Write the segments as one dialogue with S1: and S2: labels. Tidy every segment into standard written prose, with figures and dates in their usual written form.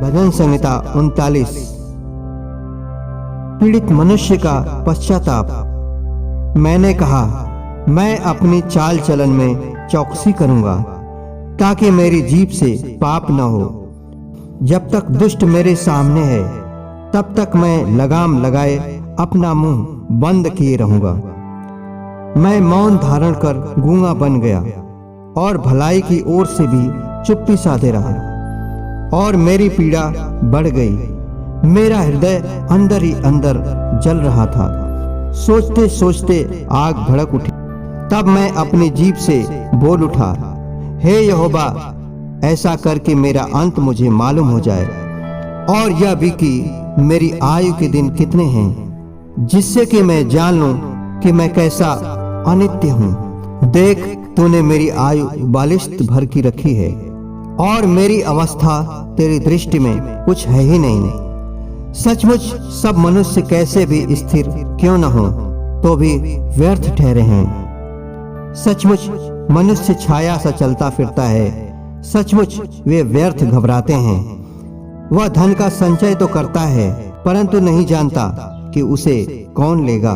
S1: भजन संहिता 39। पीड़ित मनुष्य का पश्चाताप। मैंने कहा, मैं अपनी चाल चलन में चौकसी करूंगा, ताकि मेरी जीभ से पाप न हो। जब तक दुष्ट मेरे सामने है, तब तक मैं लगाम लगाए अपना मुंह बंद किए रहूंगा। मैं मौन धारण कर गूंगा बन गया और भलाई की ओर से भी चुप्पी साधे रहा, और मेरी पीड़ा बढ़ गई। मेरा हृदय अंदर ही अंदर जल रहा था। सोचते सोचते आग भड़क उठी। तब मैं अपनी जीभ से बोल उठा, हे यहोवा, ऐसा करके मेरा अंत मुझे मालूम हो जाए, और यह भी कि मेरी आयु के दिन कितने हैं, जिससे कि मैं जान लूं कि मैं कैसा अनित्य हूँ। देख, तूने मेरी आयु बालिश्त भर की रखी है, और मेरी अवस्था तेरी दृष्टि में कुछ है ही नहीं। सचमुच सब मनुष्य कैसे भी स्थिर क्यों न हो, तो भी व्यर्थ ठहरे हैं। सचमुच मनुष्य छाया सा चलता फिरता है, सचमुच वे व्यर्थ घबराते हैं। वह धन का संचय तो करता है, परंतु नहीं जानता कि उसे कौन लेगा।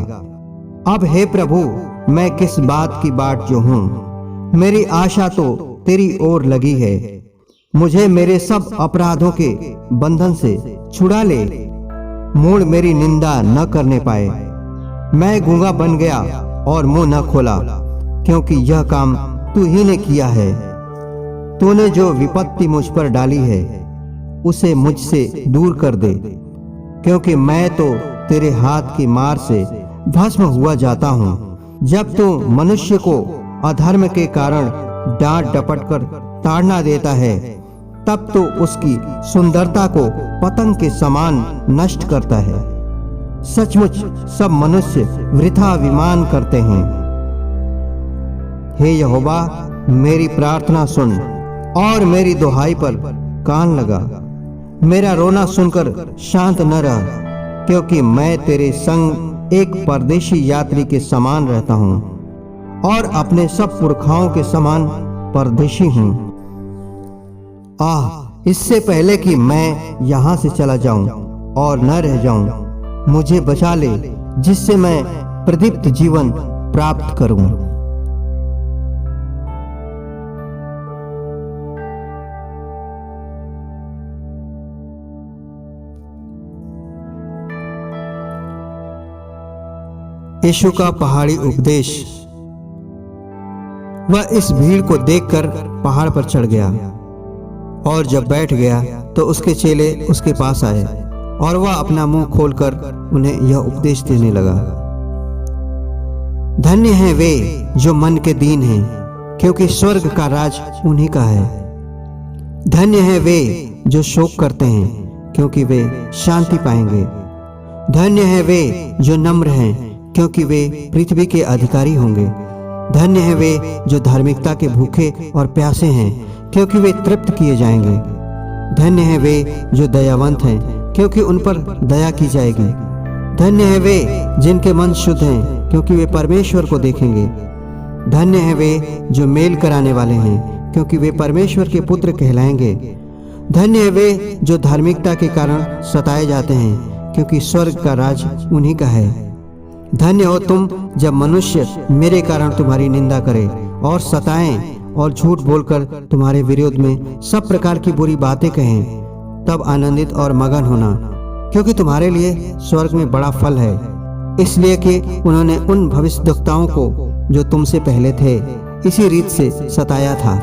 S1: अब हे प्रभु, मैं किस बात की बाट जो हूँ, मेरी आशा तो तेरी ओर लगी है। मुझे मेरे सब अपराधों के बंधन से छुड़ा ले, मूढ़ मेरी निंदा न करने पाए। मैं गूंगा बन गया और मुंह न खोला, क्योंकि यह काम तू ही ने किया है। तूने जो विपत्ति मुझ पर डाली है, उसे मुझसे दूर कर दे, क्योंकि मैं तो तेरे हाथ की मार से भस्म हुआ जाता हूँ। जब तू मनुष्य को अधर्म के कारण डांट डपट कर ताड़ना देता है, तब तो उसकी सुंदरता को पतंग के समान नष्ट करता है। सचमुच सब मनुष्य वृथा विमान करते हैं। हे यहोवा, मेरी प्रार्थना सुन और मेरी दुहाई पर कान लगा। मेरा रोना सुनकर शांत न रह, क्योंकि मैं तेरे संग एक परदेशी यात्री के समान रहता हूँ, और अपने सब पुरखाओं के समान परदेशी हूँ। इससे पहले कि मैं यहाँ से चला जाऊं और न रह जाऊं, मुझे बचा ले, जिससे मैं प्रदीप्त जीवन प्राप्त करूं। यीशु का पहाड़ी उपदेश। वह इस भीड़ को देखकर पहाड़ पर चढ़ गया, और जब बैठ गया तो उसके चेले उसके पास आए, और वह अपना मुंह खोलकर उन्हें यह उपदेश देने लगा। धन्य हैं वे जो मन के दीन हैं, क्योंकि स्वर्ग का राज उन्हीं का है। धन्य हैं वे जो शोक करते हैं, क्योंकि वे शांति पाएंगे। धन्य हैं वे जो नम्र हैं, क्योंकि वे पृथ्वी के अधिकारी होंगे। धन्य हैं वे जो धार्मिकता के भूखे और प्यासे हैं, क्योंकि वे तृप्त किए जाएंगे। धन्य हैं वे जो दयावंत हैं, क्योंकि उन पर दया की जाएगी। धन्य हैं वे जिनके मन शुद्ध हैं, क्योंकि वे परमेश्वर को देखेंगे। धन्य हैं वे जो मेल कराने वाले हैं, क्योंकि वे परमेश्वर के पुत्र कहलाएंगे। धन्य हैं वे जो धार्मिकता के कारण सताए जाते हैं, क्योंकि स्वर्ग का राज उन्हीं का है। धन्य हो तुम जब मनुष्य मेरे कारण तुम्हारी निंदा करे और सताएं और झूठ बोलकर तुम्हारे विरोध में सब प्रकार की बुरी बातें कहें। तब आनंदित और मगन होना, क्योंकि तुम्हारे लिए स्वर्ग में बड़ा फल है। इसलिए कि उन्होंने उन भविष्यद्वक्ताओं को जो तुमसे पहले थे, इसी रीत से सताया था।